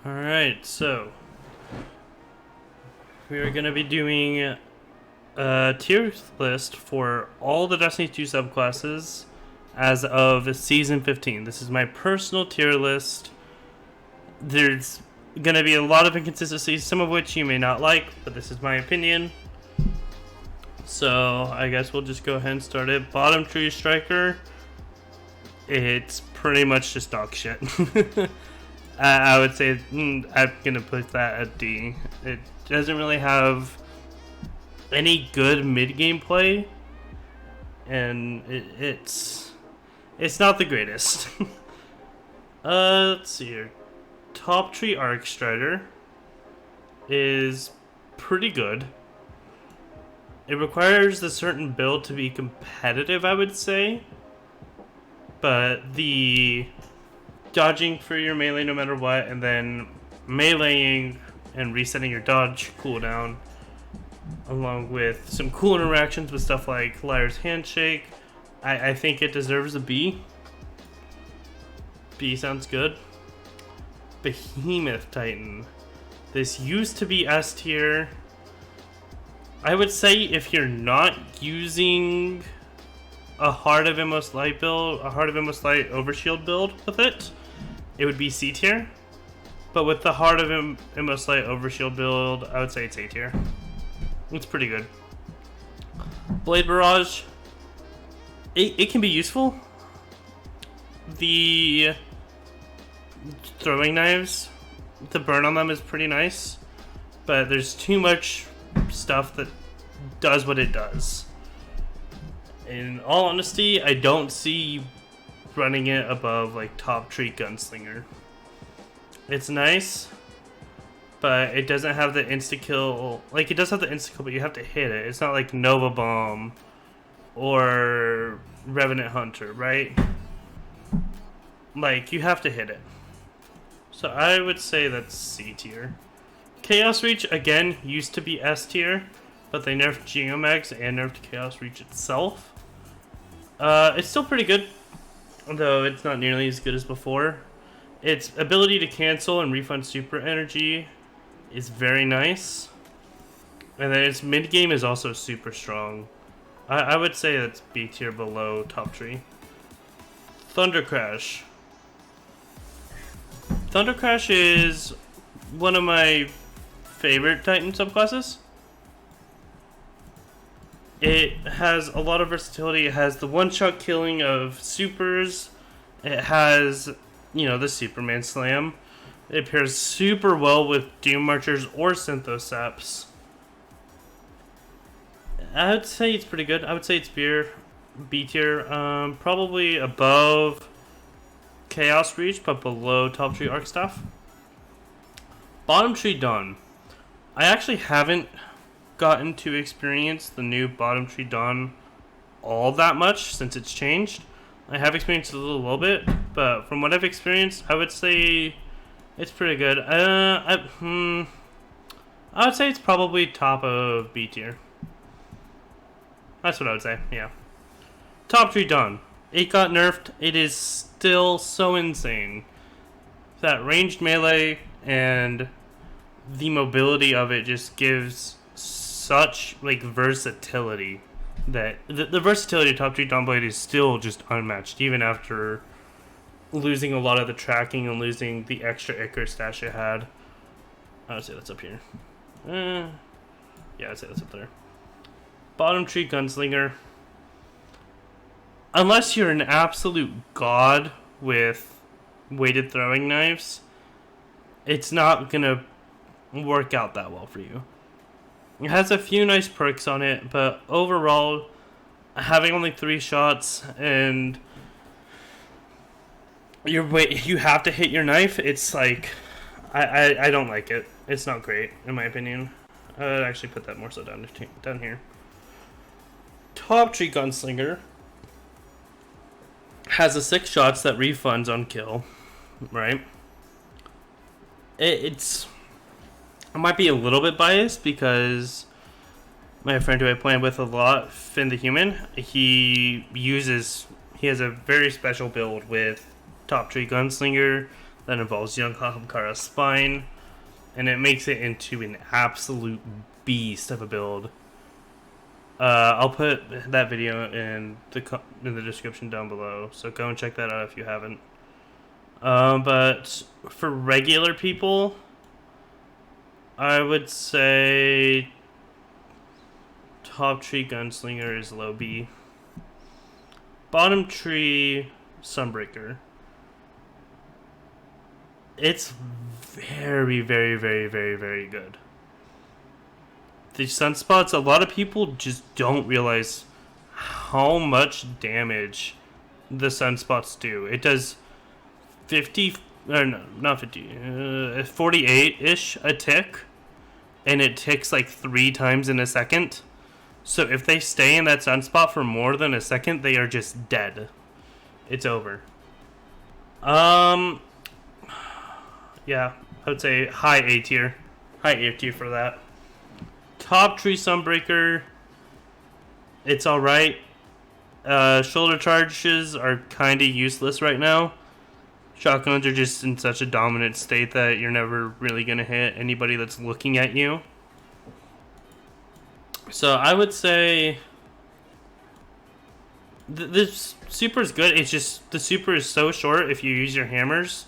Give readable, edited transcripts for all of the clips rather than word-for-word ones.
Alright, so we are going to be doing a tier list for all the Destiny 2 subclasses as of Season 15. This is my personal tier list. There's going to be a lot of inconsistencies, some of which you may not like, but this is my opinion. So I guess we'll just go ahead and start it. Bottom Tree Striker, it's pretty much just dog shit. I would say I'm gonna put that at D. It doesn't really have any good mid-game play, and it's not the greatest. Let's see here. Top Tree Arc Strider is pretty good. It requires a certain build to be competitive, I would say, but the dodging for your melee no matter what, and then meleeing and resetting your dodge cooldown, along with some cool interactions with stuff like Liar's Handshake. I think it deserves a B. B sounds good. Behemoth Titan. This used to be S tier. I would say if you're not using a Heart of Inmost Light build, a Heart of Inmost Light Overshield build with it, it would be C tier. But with the Heart of Inmost Light Overshield build, I would say it's A tier. It's pretty good. Blade Barrage, it can be useful. The throwing knives, the burn on them is pretty nice, but there's too much stuff that does what it does. In all honesty, I don't see running it above like Top Tree Gunslinger. It's nice, but it doesn't have the insta kill. Like, it does have the insta kill, but you have to hit it. It's not like Nova Bomb or Revenant Hunter, right? Like, you have to hit it. So I would say that's C tier. Chaos Reach, again, used to be S tier, but they nerfed Geomags and nerfed Chaos Reach itself. It's still pretty good, although it's not nearly as good as before. Its ability to cancel and refund super energy is very nice. And then its mid-game is also super strong. I would say that's B tier below Top Tree. Thunder Crash. Thunder Crash is one of my favorite Titan subclasses. It has a lot of versatility. It has the one-shot killing of supers. It has, the Superman Slam. It pairs super well with Doom Marchers or Synthoceps. I would say it's pretty good. I would say it's B tier. Probably above Chaos Reach, but below Top Tree Arc Staff. Bottom Tree Dawn. I actually haven't gotten to experience the new Bottom Tree Dawn all that much since it's changed. I have experienced it a little bit, but from what I've experienced, I would say it's pretty good. I would say it's probably top of B tier. That's what I would say, yeah. Top Tree Dawn. It got nerfed. It is still so insane. That ranged melee and the mobility of it just gives such versatility that the versatility of Top Tree Dawnblade is still just unmatched, even after losing a lot of the tracking and losing the extra Icarus stash it had. I would say that's up here. Yeah, I'd say that's up there. Bottom Tree Gunslinger. Unless you're an absolute god with weighted throwing knives, it's not gonna work out that well for you. It has a few nice perks on it, but overall, having only 3 shots and you have to hit your knife, it's like, I don't like it. It's not great, in my opinion. I'd actually put that more so down here. Top Tree Gunslinger has a 6 shots that refunds on kill, right? I might be a little bit biased because my friend who I play with a lot, Finn the Human, he has a very special build with Top Tree Gunslinger that involves young Hakamkara's spine, and it makes it into an absolute beast of a build. I'll put that video in the description down below, so go and check that out if you haven't. But for regular people, I would say top tree Gunslinger is low B. Bottom tree Sunbreaker. It's very, very, very, very, very good. The sunspots, a lot of people just don't realize how much damage the sunspots do. It does 50, or no, not 50, 48-ish a tick, and it ticks like 3 times in a second. So if they stay in that sunspot for more than a second, they are just dead. It's over. Yeah, I would say high A tier. High A tier for that. Top tree Sunbreaker, it's alright. Shoulder charges are kind of useless right now. Shotguns are just in such a dominant state that you're never really going to hit anybody that's looking at you. So I would say this super is good. It's just the super is so short if you use your hammers.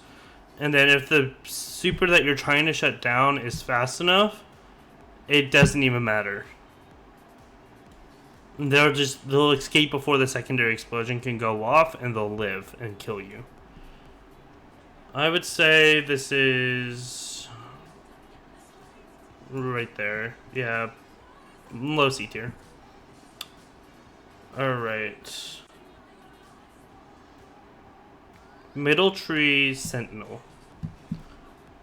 And then if the super that you're trying to shut down is fast enough, it doesn't even matter. They'll escape before the secondary explosion can go off, and they'll live and kill you. I would say this is right there. Yeah, low C tier. Alright. Middle tree Sentinel.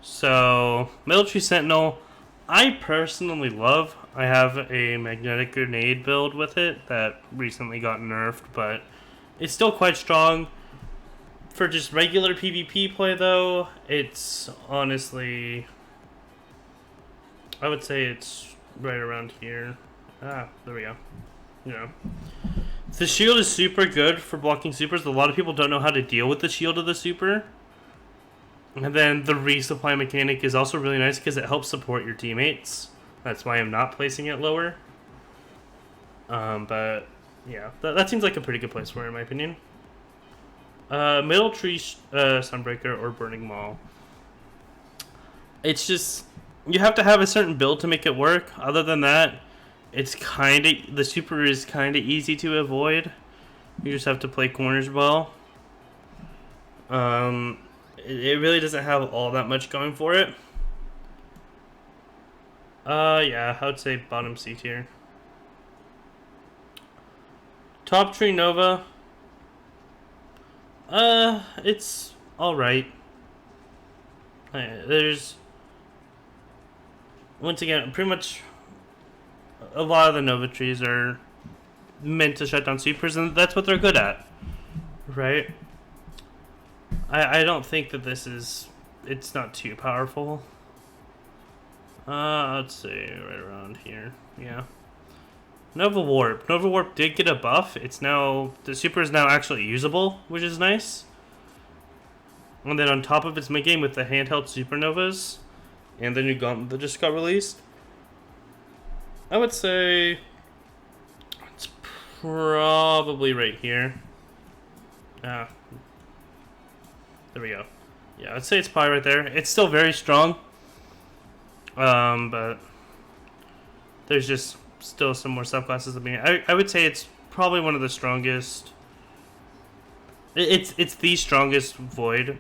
So, Middle tree Sentinel, I personally love. I have a magnetic grenade build with it that recently got nerfed, but it's still quite strong. For just regular PvP play, though, it's honestly, I would say it's right around here. Ah, there we go. Yeah. The shield is super good for blocking supers. A lot of people don't know how to deal with the shield of the super. And then the resupply mechanic is also really nice because it helps support your teammates. That's why I'm not placing it lower. But yeah, that seems like a pretty good place for it in my opinion. Middle tree Sunbreaker or Burning Maul. It's just, you have to have a certain build to make it work. Other than that, it's the super is kind of easy to avoid. You just have to play corners well. It really doesn't have all that much going for it. Yeah, I would say bottom C tier. Top tree Nova. It's alright. There's, once again, pretty much a lot of the Nova trees are meant to shut down supers, and that's what they're good at, right? I don't think that it's not too powerful. I'd say right around here, yeah. Nova Warp. Nova Warp did get a buff. The super is now actually usable, which is nice. And then on top of its mid-game with the handheld supernovas and the new gauntlet that just got released, I would say it's probably right here. There we go. Yeah, I'd say it's probably right there. It's still very strong. But there's just still some more subclasses. I would say it's probably one of the strongest. It's the strongest Void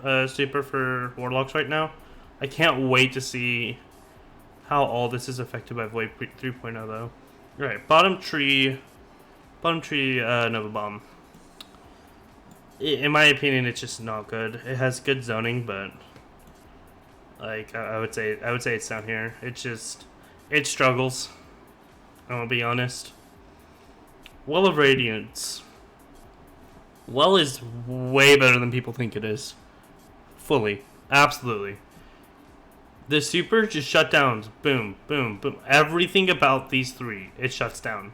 super for Warlocks right now. I can't wait to see how all this is affected by Void 3.0 though. Alright, bottom tree Nova Bomb. In my opinion, it's just not good. It has good zoning, but like I would say it's down here. It struggles. I'll be honest. Well of Radiance. Well is way better than people think it is. Fully. Absolutely. The super just shut down. Boom, boom, boom. Everything about these three, it shuts down.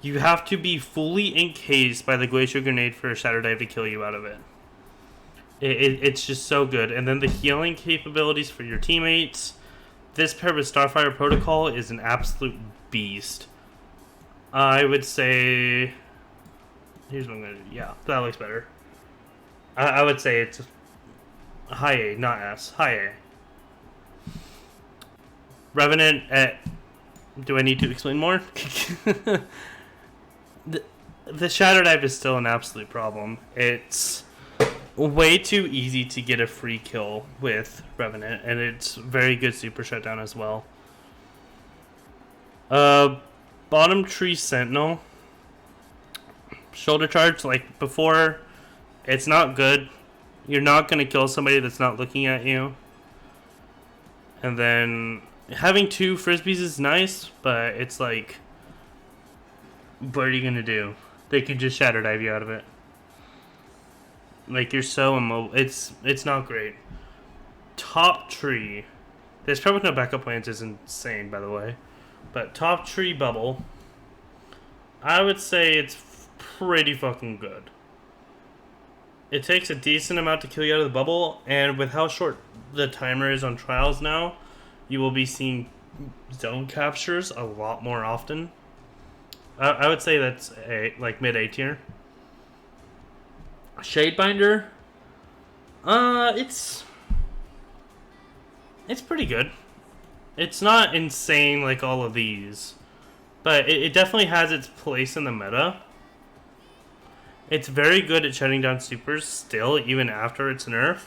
You have to be fully encased by the Glacial Grenade for a Shatter Dive to kill you out of it. It's just so good. And then the healing capabilities for your teammates. This paired with Starfire Protocol is an absolute beast. I would say... Here's what I'm going to do. Yeah, that looks better. I would say it's high A, not S. High A. Revenant at... Do I need to explain more? The Shadow Dive is still an absolute problem. It's way too easy to get a free kill with Revenant, and it's very good super shutdown as well. Bottom tree Sentinel. Shoulder charge, like before, it's not good. You're not going to kill somebody that's not looking at you. And then having 2 frisbees is nice, but it's like, what are you going to do? They can just shatter dive you out of it. Like, you're so immobile. It's not great. Top tree. There's probably no backup plans is insane, by the way. But top tree bubble. I would say it's pretty fucking good. It takes a decent amount to kill you out of the bubble, and with how short the timer is on trials now, you will be seeing zone captures a lot more often. I would say that's like mid A tier. Shadebinder, it's pretty good. It's not insane like all of these, but it definitely has its place in the meta. It's very good at shutting down supers still, even after its nerf.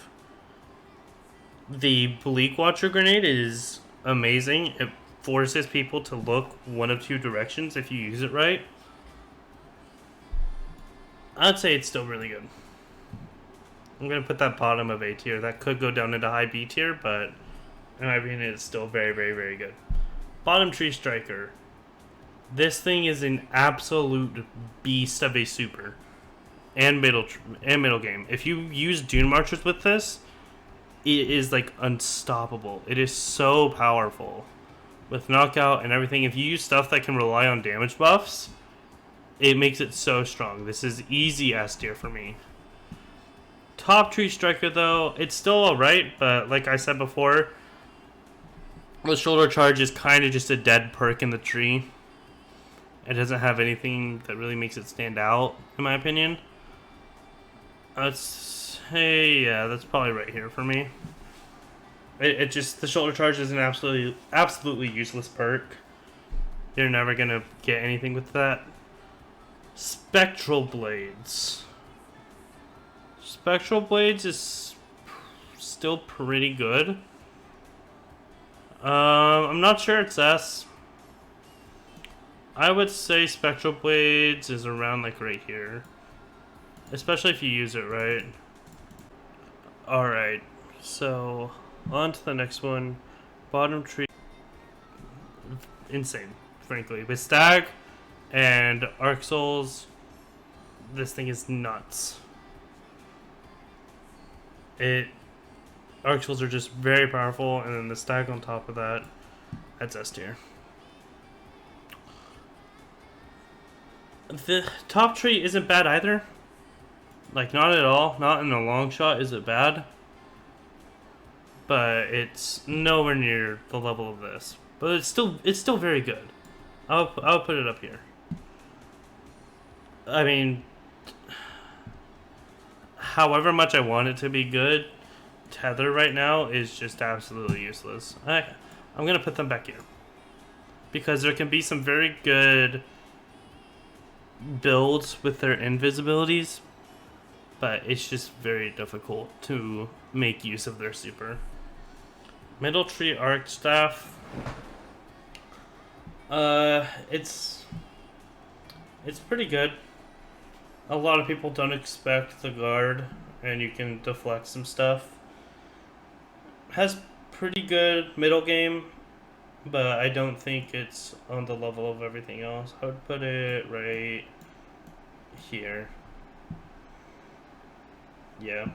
The Bleak Watcher grenade is amazing. It forces people to look one of 2 directions if you use it right. I'd say it's still really good. I'm going to put that bottom of A tier. That could go down into high B tier, but in my opinion, it's still very, very, very good. Bottom tree Striker. This thing is an absolute beast of a super. And middle game. If you use Dune Marchers with this, it is like unstoppable. It is so powerful. With knockout and everything, if you use stuff that can rely on damage buffs, it makes it so strong. This is easy S tier for me. Top tree Striker though, it's still alright, but like I said before, the shoulder charge is kind of just a dead perk in the tree. It doesn't have anything that really makes it stand out, in my opinion. Let's say, yeah, that's probably right here for me. It just, the shoulder charge is an absolutely useless perk. You're never gonna get anything with that. Spectral Blades. Spectral Blades is still pretty good. I'm not sure it's S. I would say Spectral Blades is around like right here. Especially if you use it right. Alright, so on to the next one. Bottom tree. Insane, frankly. With Stag and Arc Souls, this thing is nuts. Arc Souls are just very powerful, and then the Stag on top of that, that's S tier. The top tree isn't bad either. Like, not at all. Not in a long shot is it bad. But it's nowhere near the level of this. But it's still very good. I'll put it up here. I mean, however much I want it to be good, Tether right now is just absolutely useless. I'm going to put them back here. Because there can be some very good builds with their invisibilities, but it's just very difficult to make use of their super. Middle tree arc staff. It's pretty good. A lot of people don't expect the guard, and you can deflect some stuff. Has pretty good middle game, but I don't think it's on the level of everything else. I would put it right here. Yeah.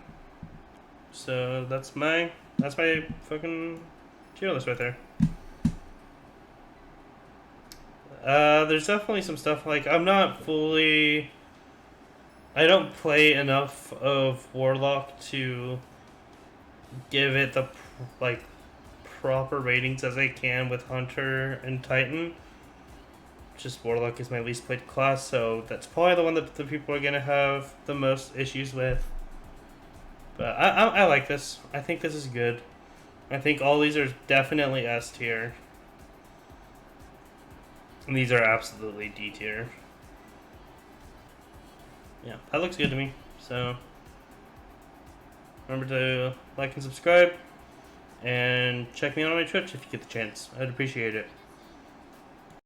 So that's my fucking tier list right there. There's definitely some stuff like I'm not fully I don't play enough of Warlock to give it the like proper ratings as I can with Hunter and Titan. Just Warlock is my least played class, so that's probably the one that the people are gonna have the most issues with. But I like this. I think this is good. I think all these are definitely S tier. And these are absolutely D tier. Yeah, that looks good to me. So remember to like and subscribe. And check me out on my Twitch if you get the chance. I'd appreciate it.